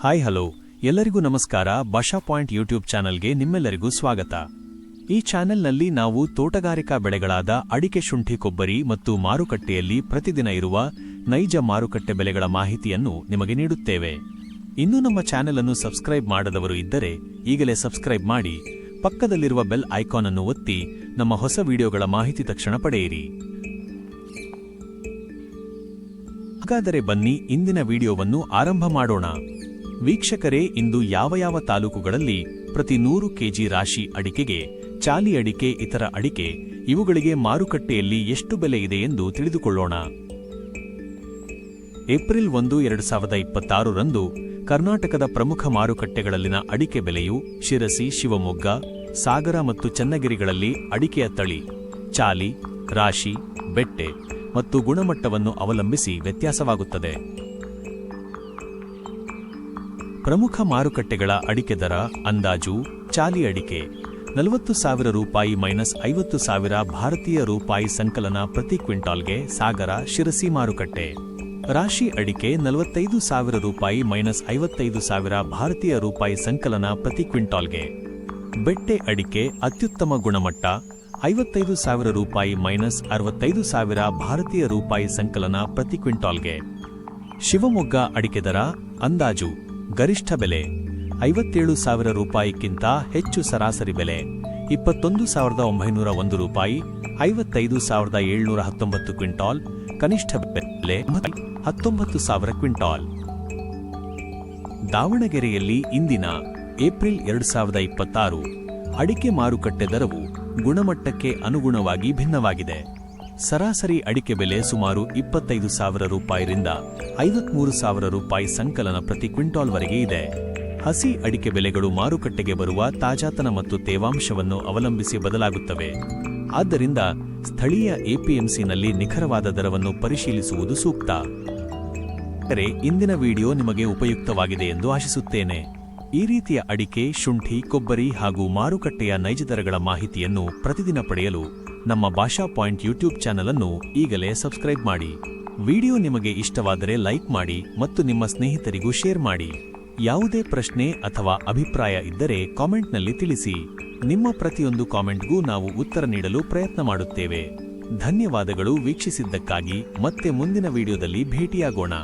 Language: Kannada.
ಹಾಯ್ ಹಲೋ ಎಲ್ಲರಿಗೂ ನಮಸ್ಕಾರ. ಭಾಷಾ ಪಾಯಿಂಟ್ ಯೂಟ್ಯೂಬ್ ಚಾನಲ್ಗೆ ನಿಮ್ಮೆಲ್ಲರಿಗೂ ಸ್ವಾಗತ. ಈ ಚಾನೆಲ್ನಲ್ಲಿ ನಾವು ತೋಟಗಾರಿಕಾ ಬೆಳೆಗಳಾದ ಅಡಿಕೆ, ಶುಂಠಿ, ಕೊಬ್ಬರಿ ಮತ್ತು ಮಾರುಕಟ್ಟೆಯಲ್ಲಿ ಪ್ರತಿದಿನ ಇರುವ ನೈಜ ಮಾರುಕಟ್ಟೆ ಬೆಲೆಗಳ ಮಾಹಿತಿಯನ್ನು ನಿಮಗೆ ನೀಡುತ್ತೇವೆ. ಇನ್ನೂ ನಮ್ಮ ಚಾನೆಲ್ ಅನ್ನು ಸಬ್ಸ್ಕ್ರೈಬ್ ಮಾಡದವರು ಇದ್ದರೆ ಈಗಲೇ ಸಬ್ಸ್ಕ್ರೈಬ್ ಮಾಡಿ, ಪಕ್ಕದಲ್ಲಿರುವ ಬೆಲ್ ಐಕಾನ್ ಅನ್ನು ಒತ್ತಿ ನಮ್ಮ ಹೊಸ ವಿಡಿಯೋಗಳ ಮಾಹಿತಿ ತಕ್ಷಣ ಪಡೆಯಿರಿ. ಹಾಗಾದರೆ ಬನ್ನಿ ಇಂದಿನ ವಿಡಿಯೋವನ್ನು ಆರಂಭ ಮಾಡೋಣ. ವೀಕ್ಷಕರೇ, ಇಂದು ಯಾವ ತಾಲೂಕುಗಳಲ್ಲಿ ಪ್ರತಿ 100 ಕೆಜಿ ರಾಶಿ ಅಡಿಕೆಗೆ, ಚಾಲಿ ಅಡಿಕೆ, ಇತರ ಅಡಿಕೆ ಇವುಗಳಿಗೆ ಮಾರುಕಟ್ಟೆಯಲ್ಲಿ ಎಷ್ಟು ಬೆಲೆ ಇದೆ ಎಂದು ತಿಳಿದುಕೊಳ್ಳೋಣ. ಏಪ್ರಿಲ್ 1, 2026 ರಂದು ಕರ್ನಾಟಕದ ಪ್ರಮುಖ ಮಾರುಕಟ್ಟೆಗಳಲ್ಲಿನ ಅಡಿಕೆ ಬೆಲೆಯು ಶಿರಸಿ, ಶಿವಮೊಗ್ಗ, ಸಾಗರ ಮತ್ತು ಚನ್ನಗಿರಿಗಳಲ್ಲಿ ಅಡಿಕೆಯ ತಳಿ, ಚಾಲಿ, ರಾಶಿ, ಬೆಟ್ಟೆ ಮತ್ತು ಗುಣಮಟ್ಟವನ್ನು ಅವಲಂಬಿಸಿ ವ್ಯತ್ಯಾಸವಾಗುತ್ತದೆ. ಪ್ರಮುಖ ಮಾರುಕಟ್ಟೆಗಳ ಅಡಿಕೆ ದರ ಅಂದಾಜು: ಚಾಲಿ ಅಡಿಕೆ 40,000 ರೂಪಾಯಿ -50,000 ಭಾರತೀಯ ರೂಪಾಯಿ ಸಂಕಲನ ಪ್ರತಿ ಕ್ವಿಂಟಾಲ್ಗೆ ಸಾಗರ, ಶಿರಸಿ ಮಾರುಕಟ್ಟೆ. ರಾಶಿ ಅಡಿಕೆ 45,000 ರೂಪಾಯಿ -55,000 ಭಾರತೀಯ ರೂಪಾಯಿ ಸಂಕಲನ ಪ್ರತಿ ಕ್ವಿಂಟಾಲ್ಗೆ. ಬೆಟ್ಟೆ ಅಡಿಕೆ ಅತ್ಯುತ್ತಮ ಗುಣಮಟ್ಟ 55,000 ರೂಪಾಯಿ -65,000 ಭಾರತೀಯ ರೂಪಾಯಿ ಸಂಕಲನ ಪ್ರತಿ ಕ್ವಿಂಟಾಲ್ಗೆ. ಶಿವಮೊಗ್ಗ ಅಡಿಕೆ ದರ ಅಂದಾಜು: ಗರಿಷ್ಠ ಬೆಲೆ 57,000 ರೂಪಾಯಿಗಿಂತ ಹೆಚ್ಚು, ಸರಾಸರಿ ಬೆಲೆ 21,901 ರೂಪಾಯಿ, 55,719 ಕ್ವಿಂಟಾಲ್, ಕನಿಷ್ಠ ಬೆಲೆ 19,000 ಕ್ವಿಂಟಾಲ್. ದಾವಣಗೆರೆಯಲ್ಲಿ ಇಂದಿನ ಏಪ್ರಿಲ್ 2026 ಅಡಿಕೆ ಮಾರುಕಟ್ಟೆ ದರವು ಗುಣಮಟ್ಟಕ್ಕೆ ಅನುಗುಣವಾಗಿ ಭಿನ್ನವಾಗಿದೆ. ಸರಾಸರಿ ಅಡಿಕೆ ಬೆಲೆ ಸುಮಾರು 25,000 ರೂಪಾಯಿರಿಂದ 53,000 ರೂಪಾಯಿ ಸಂಕಲನ ಪ್ರತಿ ಕ್ವಿಂಟಾಲ್ವರೆಗೆ ಇದೆ. ಹಸಿ ಅಡಿಕೆ ಬೆಲೆಗಳು ಮಾರುಕಟ್ಟೆಗೆ ಬರುವ ತಾಜಾತನ ಮತ್ತು ತೇವಾಂಶವನ್ನು ಅವಲಂಬಿಸಿ ಬದಲಾಗುತ್ತವೆ. ಆದ್ದರಿಂದ ಸ್ಥಳೀಯ ಎಪಿಎಂಸಿನಲ್ಲಿ ನಿಖರವಾದ ದರವನ್ನು ಪರಿಶೀಲಿಸುವುದು ಸೂಕ್ತ. ಇಂದಿನ ವಿಡಿಯೋ ನಿಮಗೆ ಉಪಯುಕ್ತವಾಗಿದೆ ಎಂದು ಆಶಿಸುತ್ತೇನೆ. ಈ ರೀತಿಯ ಅಡಿಕೆ, ಶುಂಠಿ, ಕೊಬ್ಬರಿ ಹಾಗೂ ಮಾರುಕಟ್ಟೆಯ ನೈಜ ದರಗಳ ಮಾಹಿತಿಯನ್ನು ಪ್ರತಿದಿನ ಪಡೆಯಲು ನಮ್ಮ ಭಾಷಾ ಪಾಯಿಂಟ್ ಯೂಟ್ಯೂಬ್ ಚಾನಲ್ ಅನ್ನು ಈಗಲೇ ಸಬ್ಸ್ಕ್ರೈಬ್ ಮಾಡಿ. ವಿಡಿಯೋ ನಿಮಗೆ ಇಷ್ಟವಾದರೆ ಲೈಕ್ ಮಾಡಿ ಮತ್ತು ನಿಮ್ಮ ಸ್ನೇಹಿತರಿಗೂ ಶೇರ್ ಮಾಡಿ. ಯಾವುದೇ ಪ್ರಶ್ನೆ ಅಥವಾ ಅಭಿಪ್ರಾಯ ಇದ್ದರೆ ಕಾಮೆಂಟ್ನಲ್ಲಿ ತಿಳಿಸಿ. ನಿಮ್ಮ ಪ್ರತಿಯೊಂದು ಕಾಮೆಂಟ್ಗೂ ನಾವು ಉತ್ತರ ನೀಡಲು ಪ್ರಯತ್ನ ಮಾಡುತ್ತೇವೆ. ಧನ್ಯವಾದಗಳು ವೀಕ್ಷಿಸಿದ್ದಕ್ಕಾಗಿ. ಮತ್ತೆ ಮುಂದಿನ ವಿಡಿಯೋದಲ್ಲಿ ಭೇಟಿಯಾಗೋಣ.